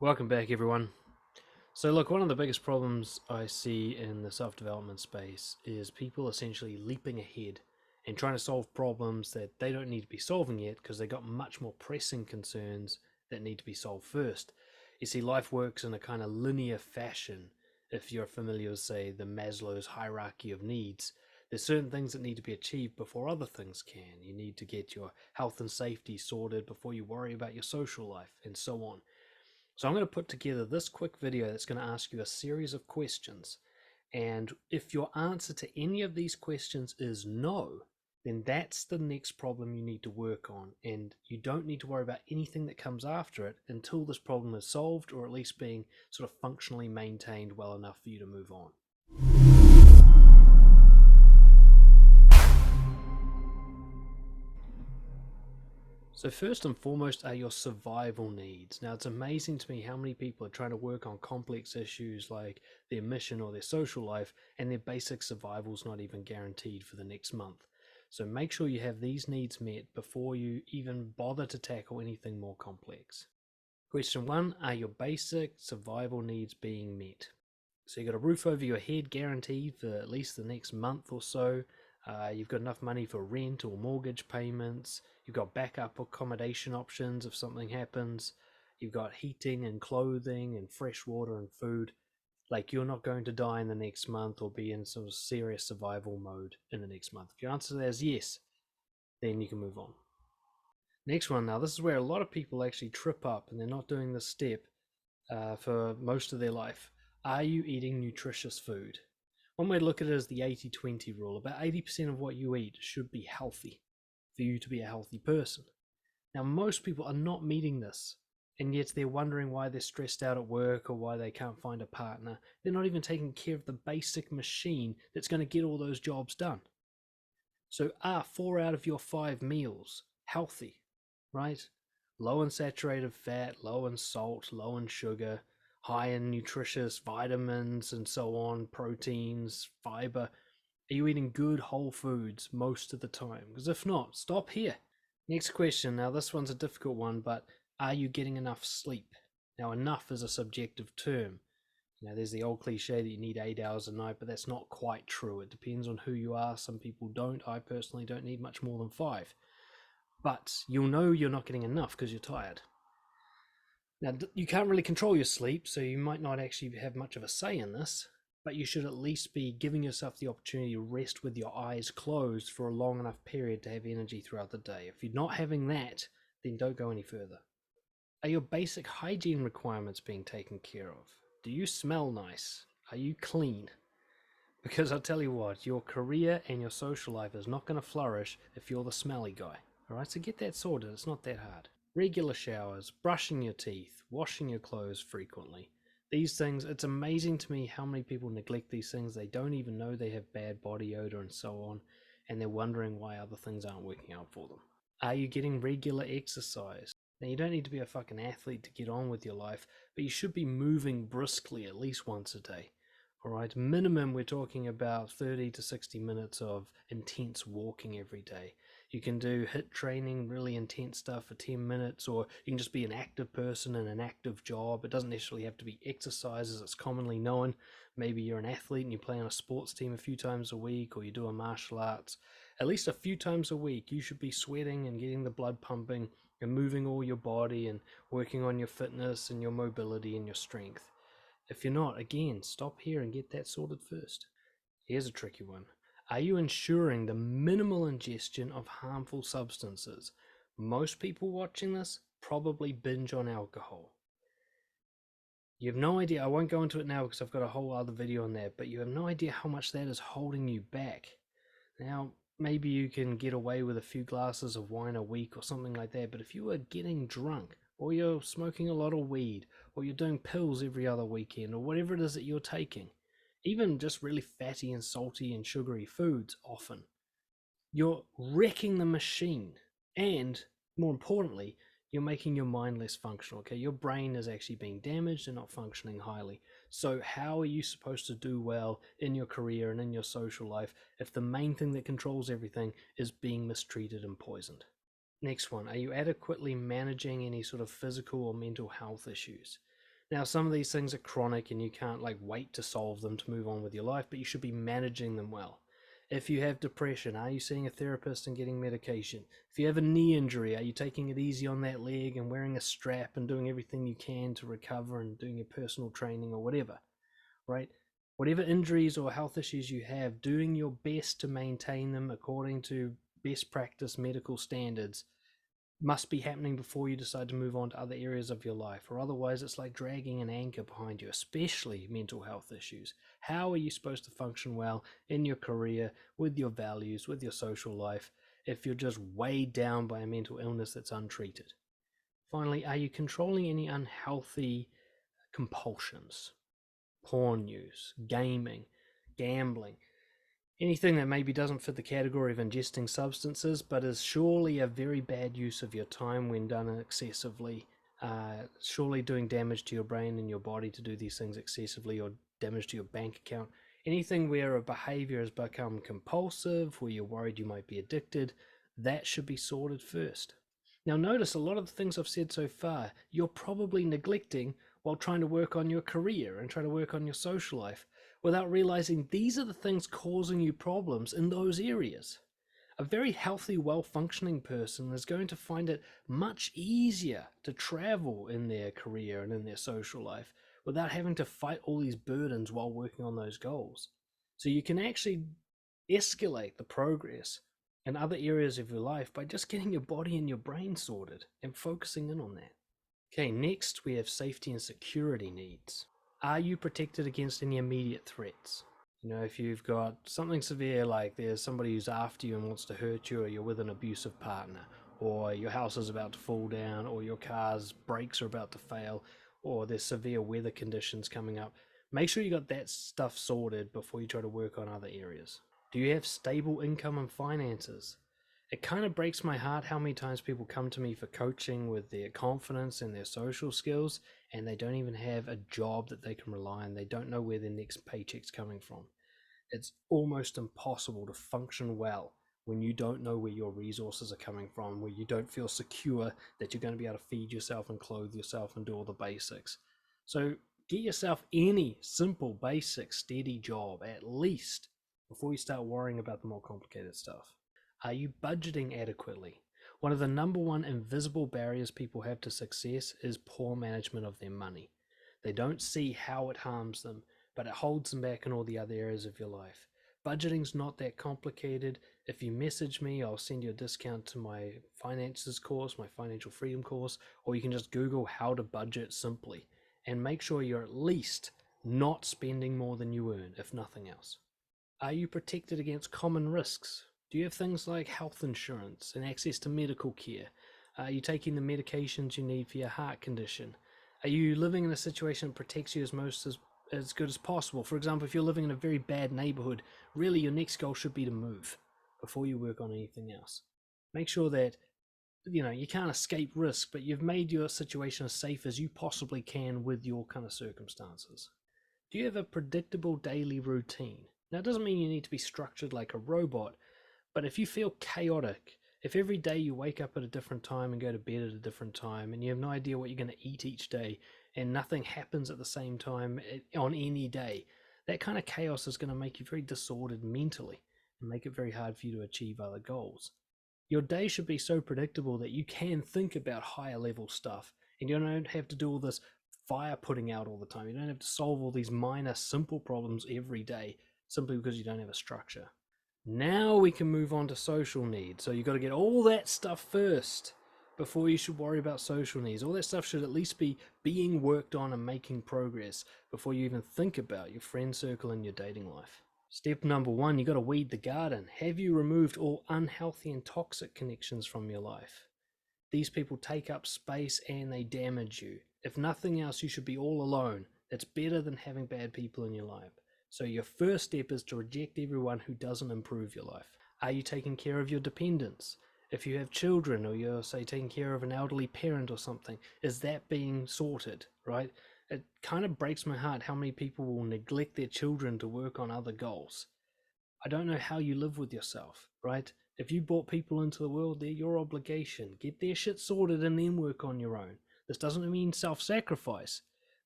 Welcome back, everyone. So, look, one of the biggest problems I see in the self development space is people essentially leaping ahead and trying to solve problems that they don't need to be solving yet because they got much more pressing concerns that need to be solved first. You see, life works in a kind of linear fashion. If you're familiar with, say, the Maslow's hierarchy of needs, there's certain things that need to be achieved before other things can. You need to get your health and safety sorted before you worry about your social life, and so on. So I'm going to put together this quick video that's going to ask you a series of questions. And if your answer to any of these questions is no, then that's the next problem you need to work on. And you don't need to worry about anything that comes after it until this problem is solved, or at least being sort of functionally maintained well enough for you to move on. So first and foremost are your survival needs. Now, it's amazing to me how many people are trying to work on complex issues like their mission or their social life, and their basic survival's not even guaranteed for the next month. So make sure you have these needs met before you even bother to tackle anything more complex. Question 1, are your basic survival needs being met? So you've got a roof over your head guaranteed for at least the next month or so. You've got enough money for rent or mortgage payments. You've got backup accommodation options if something happens. You've got heating and clothing and fresh water and food. Like, you're not going to die in the next month or be in some serious survival mode in the next month. If your answer to that is yes, then you can move on. Next one, now this is where a lot of people actually trip up and they're not doing this step for most of their life. Are you eating nutritious food? One way to look at it is the 80-20 rule. About 80% of what you eat should be healthy for you to be a healthy person. Now, most people are not meeting this, and yet they're wondering why they're stressed out at work or why they can't find a partner. They're not even taking care of the basic machine that's going to get all those jobs done. So are 4 out of your 5 meals healthy, right? Low in saturated fat, low in salt, low in sugar, high in nutritious vitamins and so on, proteins, fiber. Are you eating good whole foods most of the time? Because if not, stop here. Next question. Now, this one's a difficult one, but are you getting enough sleep? Now, enough is a subjective term. There's the old cliche that you need 8 hours a night, but that's not quite true. It depends on who you are. Some people don't. I personally don't need much more than 5. But you'll know you're not getting enough because you're tired. Now, you can't really control your sleep, so you might not actually have much of a say in this, but you should at least be giving yourself the opportunity to rest with your eyes closed for a long enough period to have energy throughout the day. If you're not having that, then don't go any further. Are your basic hygiene requirements being taken care of? Do you smell nice? Are you clean? Because I'll tell you what, your career and your social life is not going to flourish if you're the smelly guy. Alright, so get that sorted. It's not that hard. Regular showers, brushing your teeth, washing your clothes frequently. These things, it's amazing to me how many people neglect these things. They don't even know they have bad body odor and so on, and they're wondering why other things aren't working out for them. Are you getting regular exercise? Now, you don't need to be a fucking athlete to get on with your life, but you should be moving briskly at least once a day. Alright, minimum we're talking about 30 to 60 minutes of intense walking every day. You can do HIIT training, really intense stuff for 10 minutes, or you can just be an active person in an active job. It doesn't necessarily have to be exercise as it's commonly known. Maybe you're an athlete and you play on a sports team a few times a week, or you do a martial arts. At least a few times a week, you should be sweating and getting the blood pumping and moving all your body and working on your fitness and your mobility and your strength. If you're not, again, stop here and get that sorted first. Here's a tricky one. Are you ensuring the minimal ingestion of harmful substances? Most people watching this probably binge on alcohol. You have no idea, I won't go into it now because I've got a whole other video on that, but you have no idea how much that is holding you back. Now, maybe you can get away with a few glasses of wine a week or something like that, but if you are getting drunk, or you're smoking a lot of weed, or you're doing pills every other weekend, or whatever it is that you're taking, even just really fatty and salty and sugary foods often, you're wrecking the machine. And more importantly, you're making your mind less functional. Okay, your brain is actually being damaged and not functioning highly. So how are you supposed to do well in your career and in your social life if the main thing that controls everything is being mistreated and poisoned? Next one, are you adequately managing any sort of physical or mental health issues? Now, some of these things are chronic and you can't like wait to solve them to move on with your life, but you should be managing them well. If you have depression, are you seeing a therapist and getting medication? If you have a knee injury, are you taking it easy on that leg and wearing a strap and doing everything you can to recover and doing your personal training or whatever, right? Whatever injuries or health issues you have, doing your best to maintain them according to best practice medical standards must be happening before you decide to move on to other areas of your life, or otherwise it's like dragging an anchor behind you, especially mental health issues. How are you supposed to function well in your career, with your values, with your social life, if you're just weighed down by a mental illness that's untreated? Finally, are you controlling any unhealthy compulsions? Porn use, gaming, gambling, anything that maybe doesn't fit the category of ingesting substances, but is surely a very bad use of your time when done excessively. Surely doing damage to your brain and your body to do these things excessively, or damage to your bank account. Anything where a behavior has become compulsive, where you're worried you might be addicted, that should be sorted first. Now, notice a lot of the things I've said so far, you're probably neglecting while trying to work on your career and trying to work on your social life, without realizing these are the things causing you problems in those areas. A very healthy, well-functioning person is going to find it much easier to travel in their career and in their social life without having to fight all these burdens while working on those goals. So you can actually escalate the progress in other areas of your life by just getting your body and your brain sorted and focusing in on that. Okay, next we have safety and security needs. Are you protected against any immediate threats? You know, if you've got something severe, like there's somebody who's after you and wants to hurt you, or you're with an abusive partner, or your house is about to fall down, or your car's brakes are about to fail, or there's severe weather conditions coming up, make sure you got that stuff sorted before you try to work on other areas. Do you have stable income and finances? It kind of breaks my heart how many times people come to me for coaching with their confidence and their social skills, and they don't even have a job that they can rely on. They don't know where their next paycheck's coming from. It's almost impossible to function well when you don't know where your resources are coming from, where you don't feel secure that you're going to be able to feed yourself and clothe yourself and do all the basics. So get yourself any simple, basic, steady job at least before you start worrying about the more complicated stuff. Are you budgeting adequately? One of the number one invisible barriers people have to success is poor management of their money. They don't see how it harms them, but it holds them back in all the other areas of your life. Budgeting's not that complicated. If you message me, I'll send you a discount to my finances course, my financial freedom course, or you can just Google how to budget simply and make sure you're at least not spending more than you earn, if nothing else. Are you protected against common risks? Do you have things like health insurance and access to medical care? Are you taking the medications you need for your heart condition? Are you living in a situation that protects you as good as possible? For example, if you're living in a very bad neighborhood, really your next goal should be to move before you work on anything else. Make sure that you can't escape risk, but you've made your situation as safe as you possibly can with your kind of circumstances. Do you have a predictable daily routine? Now, it doesn't mean you need to be structured like a robot, but if you feel chaotic, if every day you wake up at a different time and go to bed at a different time, and you have no idea what you're going to eat each day, and nothing happens at the same time on any day, that kind of chaos is going to make you very disordered mentally and make it very hard for you to achieve other goals. Your day should be so predictable that you can think about higher level stuff, and you don't have to do all this fire putting out all the time. You don't have to solve all these minor, simple problems every day simply because you don't have a structure. Now we can move on to social needs. So you've got to get all that stuff first before you should worry about social needs. All that stuff should at least be being worked on and making progress before you even think about your friend circle and your dating life. Step number one, you got to weed the garden. Have you removed all unhealthy and toxic connections from your life? These people take up space and they damage you. If nothing else, you should be all alone. It's better than having bad people in your life. So your first step is to reject everyone who doesn't improve your life. Are you taking care of your dependents? If you have children, or you're, say, taking care of an elderly parent or something, is that being sorted, right? It kind of breaks my heart how many people will neglect their children to work on other goals. I don't know how you live with yourself, right? If you brought people into the world, they're your obligation. Get their shit sorted and then work on your own. This doesn't mean self-sacrifice,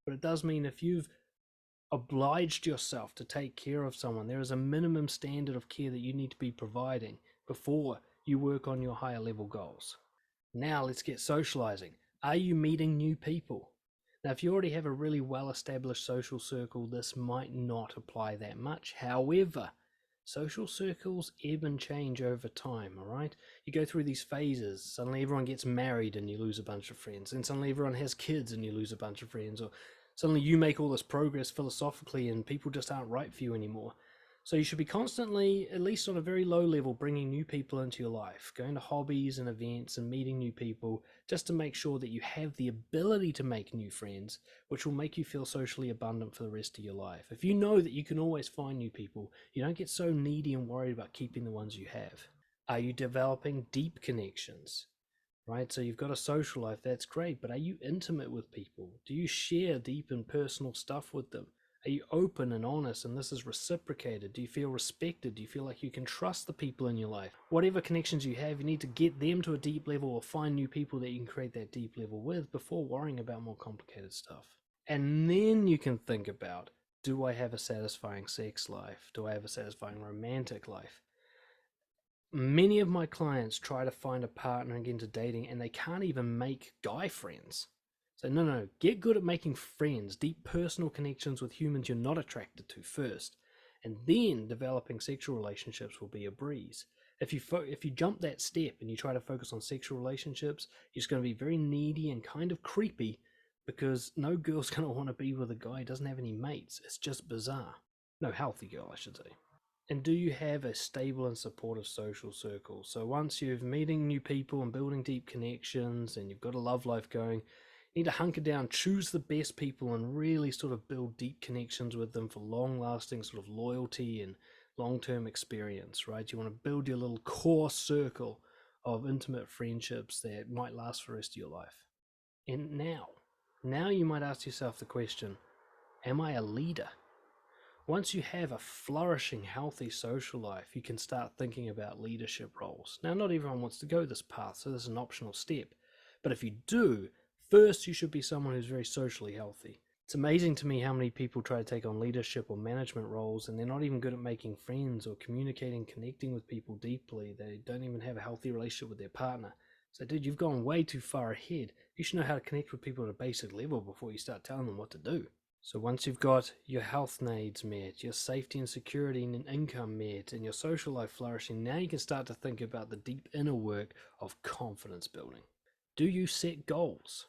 But it does mean if you've obliged yourself to take care of someone, there is a minimum standard of care that you need to be providing before you work on your higher level goals. Now let's get socializing. Are you meeting new people? Now, if you already have a really well-established social circle, this might not apply that much. However, social circles ebb and change over time, all right? You go through these phases. Suddenly everyone gets married and you lose a bunch of friends. And suddenly everyone has kids and you lose a bunch of friends. Or suddenly you make all this progress philosophically and people just aren't right for you anymore. So you should be constantly, at least on a very low level, bringing new people into your life, going to hobbies and events and meeting new people, just to make sure that you have the ability to make new friends, which will make you feel socially abundant for the rest of your life. If you know that you can always find new people, you don't get so needy and worried about keeping the ones you have. Are you developing deep connections? Right, so you've got a social life, that's great, but are you intimate with people? Do you share deep and personal stuff with them? Are you open and honest and this is reciprocated? Do you feel respected? Do you feel like you can trust the people in your life? Whatever connections you have, you need to get them to a deep level or find new people that you can create that deep level with before worrying about more complicated stuff. And then you can think about, do I have a satisfying sex life? Do I have a satisfying romantic life? Many of my clients try to find a partner and get into dating and they can't even make guy friends. So no, get good at making friends, deep personal connections with humans you're not attracted to first, and then developing sexual relationships will be a breeze. If you jump that step and you try to focus on sexual relationships, you're just going to be very needy and kind of creepy, because no girl's going to want to be with a guy who doesn't have any mates. It's just bizarre. No healthy girl, I should say. And do you have a stable and supportive social circle? So once you're meeting new people and building deep connections and you've got a love life going, you need to hunker down, choose the best people and really sort of build deep connections with them for long-lasting sort of loyalty and long-term experience, right? You want to build your little core circle of intimate friendships that might last for the rest of your life. And now you might ask yourself the question, am I a leader? Once you have a flourishing, healthy social life, you can start thinking about leadership roles. Now, not everyone wants to go this path, so this is an optional step. But if you do, first you should be someone who's very socially healthy. It's amazing to me how many people try to take on leadership or management roles and they're not even good at making friends or communicating, connecting with people deeply. They don't even have a healthy relationship with their partner. So, dude, you've gone way too far ahead. You should know how to connect with people at a basic level before you start telling them what to do. So once you've got your health needs met, your safety and security and income met, and your social life flourishing, now you can start to think about the deep inner work of confidence building. Do you set goals?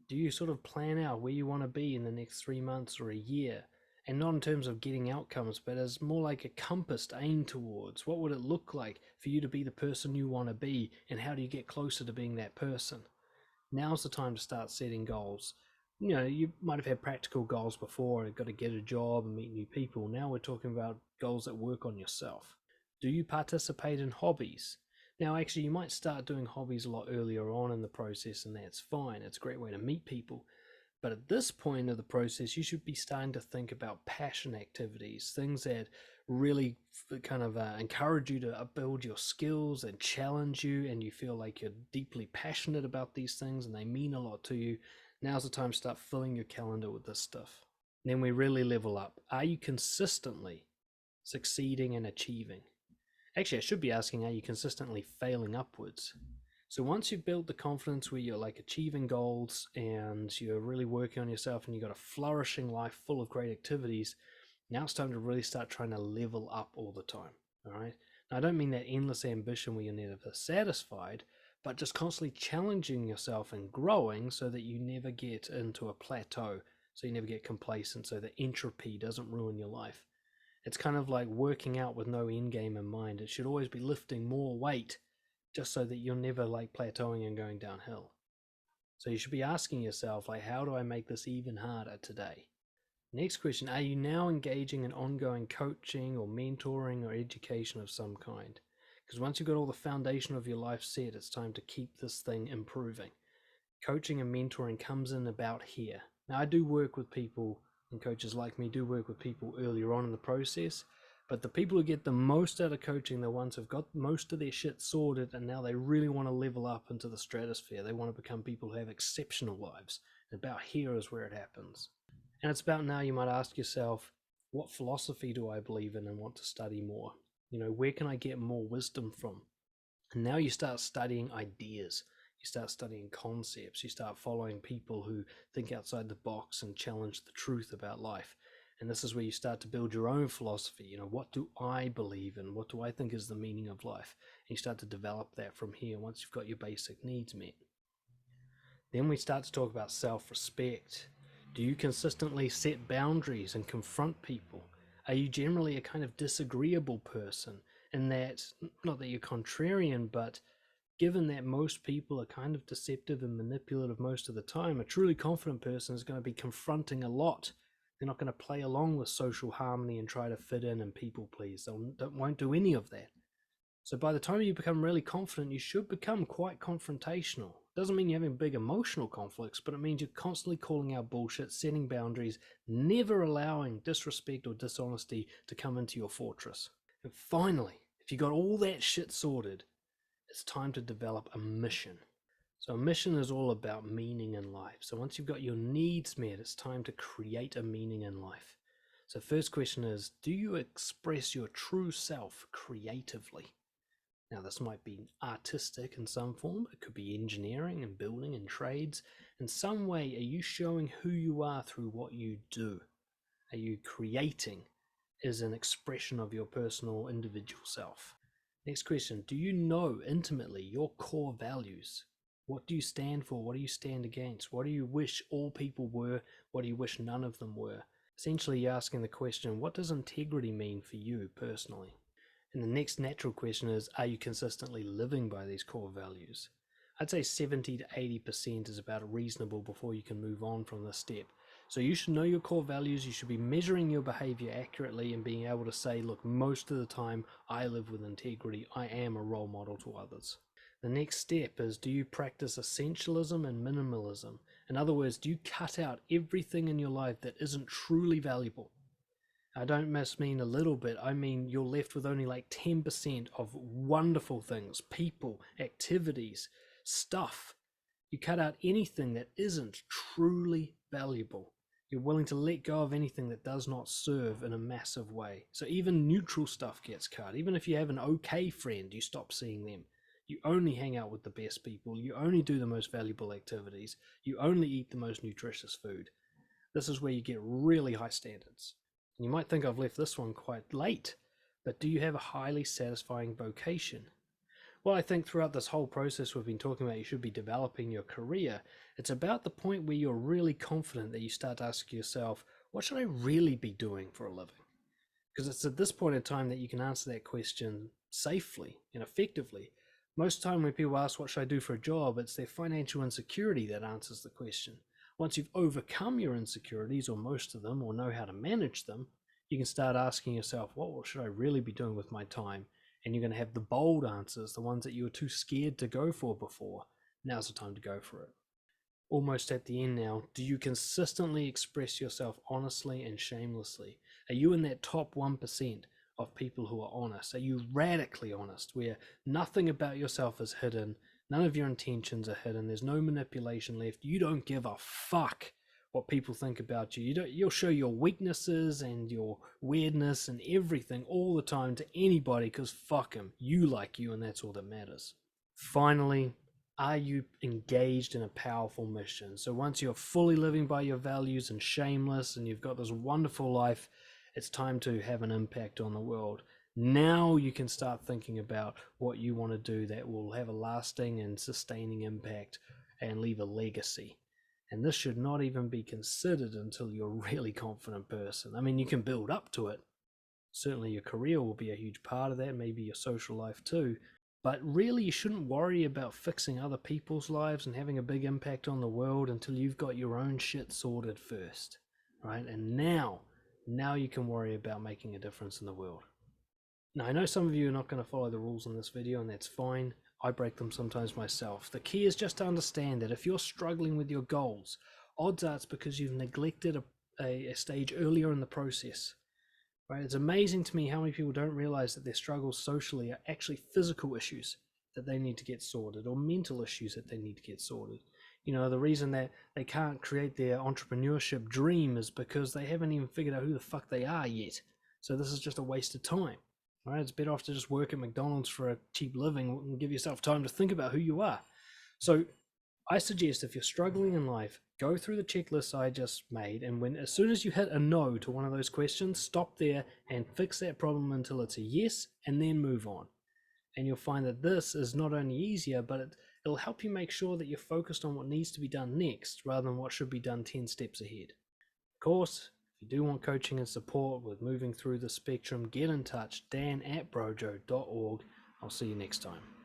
Do you sort of plan out where you want to be in the next 3 months or a year? And not in terms of getting outcomes, but as more like a compass to aim towards. What would it look like for you to be the person you want to be, and how do you get closer to being that person? Now's the time to start setting goals. You know, you might have had practical goals before, you've got to get a job and meet new people. Now we're talking about goals that work on yourself. Do you participate in hobbies? Now, actually, you might start doing hobbies a lot earlier on in the process, and that's fine. It's a great way to meet people. But at this point of the process, you should be starting to think about passion activities, things that really kind of encourage you to build your skills and challenge you, and you feel like you're deeply passionate about these things and they mean a lot to you. Now's the time to start filling your calendar with this stuff. And then we really level up. Are you consistently succeeding and achieving? Actually, I should be asking, are you consistently failing upwards? So once you've built the confidence where you're like achieving goals and you're really working on yourself and you've got a flourishing life full of great activities, now it's time to really start trying to level up all the time. All right. Now, I don't mean that endless ambition where you're never satisfied, but just constantly challenging yourself and growing so that you never get into a plateau, so you never get complacent, so that entropy doesn't ruin your life. It's kind of like working out with no end game in mind. It should always be lifting more weight just so that you're never like plateauing and going downhill. So you should be asking yourself, like, how do I make this even harder today? Next question, are you now engaging in ongoing coaching or mentoring or education of some kind? Because once you've got all the foundation of your life set, it's time to keep this thing improving. Coaching and mentoring comes in about here. Now, I do work with people, and coaches like me do work with people earlier on in the process, but the people who get the most out of coaching, the ones who've got most of their shit sorted and now they really want to level up into the stratosphere. They want to become people who have exceptional lives, About here is where it happens. And it's about now you might ask yourself, what philosophy do I believe in and want to study more? Where can I get more wisdom from? And now you start studying ideas. You start studying concepts. You start following people who think outside the box and challenge the truth about life. And this is where you start to build your own philosophy. What do I believe in? What do I think is the meaning of life? And you start to develop that from here once you've got your basic needs met. Then we start to talk about self-respect. Do you consistently set boundaries and confront people? Are you generally a kind of disagreeable person? In that, not that you're contrarian, but given that most people are kind of deceptive and manipulative most of the time, a truly confident person is going to be confronting a lot. They're not going to play along with social harmony and try to fit in and people please. They won't do any of that. So by the time you become really confident, you should become quite confrontational. Doesn't mean you're having big emotional conflicts, but it means you're constantly calling out bullshit, setting boundaries, never allowing disrespect or dishonesty to come into your fortress. And finally, if you got all that shit sorted, it's time to develop a mission. So a mission is all about meaning in life. So once you've got your needs met, it's time to create a meaning in life. So first question is, do you express your true self creatively? Now this might be artistic in some form. It could be engineering and building and trades. In some way, are you showing who you are through what you do? Are you creating as an expression of your personal individual self? Next question, do you know intimately your core values? What do you stand for? What do you stand against? What do you wish all people were? What do you wish none of them were? Essentially, you're asking the question, what does integrity mean for you personally? And the next natural question is, are you consistently living by these core values? I'd say 70 to 80% is about reasonable before you can move on from this step. So you should know your core values, you should be measuring your behavior accurately and being able to say, look, most of the time I live with integrity, I am a role model to others. The next step is, do you practice essentialism and minimalism? In other words, do you cut out everything in your life that isn't truly valuable? I don't mean a little bit, I mean you're left with only like 10% of wonderful things, people, activities, stuff. You cut out anything that isn't truly valuable. You're willing to let go of anything that does not serve in a massive way. So even neutral stuff gets cut. Even if you have an okay friend, you stop seeing them. You only hang out with the best people. You only do the most valuable activities. You only eat the most nutritious food. This is where you get really high standards. And you might think I've left this one quite late, but do you have a highly satisfying vocation? Well, I think throughout this whole process we've been talking about you should be developing your career. It's about the point where you're really confident that you start to ask yourself, what should I really be doing for a living? Because it's at this point in time that you can answer that question safely and effectively. Most time when people ask what should I do for a job, it's their financial insecurity that answers the question. Once you've overcome your insecurities, or most of them, or know how to manage them, you can start asking yourself, what should I really be doing with my time? And you're going to have the bold answers, the ones that you were too scared to go for before. Now's the time to go for it. Almost at the end now, do you consistently express yourself honestly and shamelessly? Are you in that top 1% of people who are honest? Are you radically honest, where nothing about yourself is hidden, none of your intentions are hidden, there's no manipulation left, you don't give a fuck what people think about you. You'll show your weaknesses and your weirdness and everything all the time to anybody because fuck them, you like you and that's all that matters. Finally, are you engaged in a powerful mission? So once you're fully living by your values and shameless and you've got this wonderful life, it's time to have an impact on the world. Now you can start thinking about what you want to do that will have a lasting and sustaining impact and leave a legacy. And this should not even be considered until you're a really confident person. I mean, you can build up to it. Certainly your career will be a huge part of that, maybe your social life too. But really you shouldn't worry about fixing other people's lives and having a big impact on the world until you've got your own shit sorted first, right? And now you can worry about making a difference in the world. Now, I know some of you are not going to follow the rules in this video, and that's fine. I break them sometimes myself. The key is just to understand that if you're struggling with your goals, odds are it's because you've neglected a stage earlier in the process. Right? It's amazing to me how many people don't realize that their struggles socially are actually physical issues that they need to get sorted, or mental issues that they need to get sorted. You know, the reason that they can't create their entrepreneurship dream is because they haven't even figured out who the fuck they are yet. So this is just a waste of time. All right, it's better off to just work at McDonald's for a cheap living and give yourself time to think about who you are. So I suggest if you're struggling in life, go through the checklist I just made, and as soon as you hit a no to one of those questions, stop there and fix that problem until it's a yes, and then move on. And you'll find that this is not only easier, but it'll help you make sure that you're focused on what needs to be done next rather than what should be done 10 steps ahead. Of course, if you do want coaching and support with moving through the spectrum, get in touch, dan@brojo.org. I'll see you next time.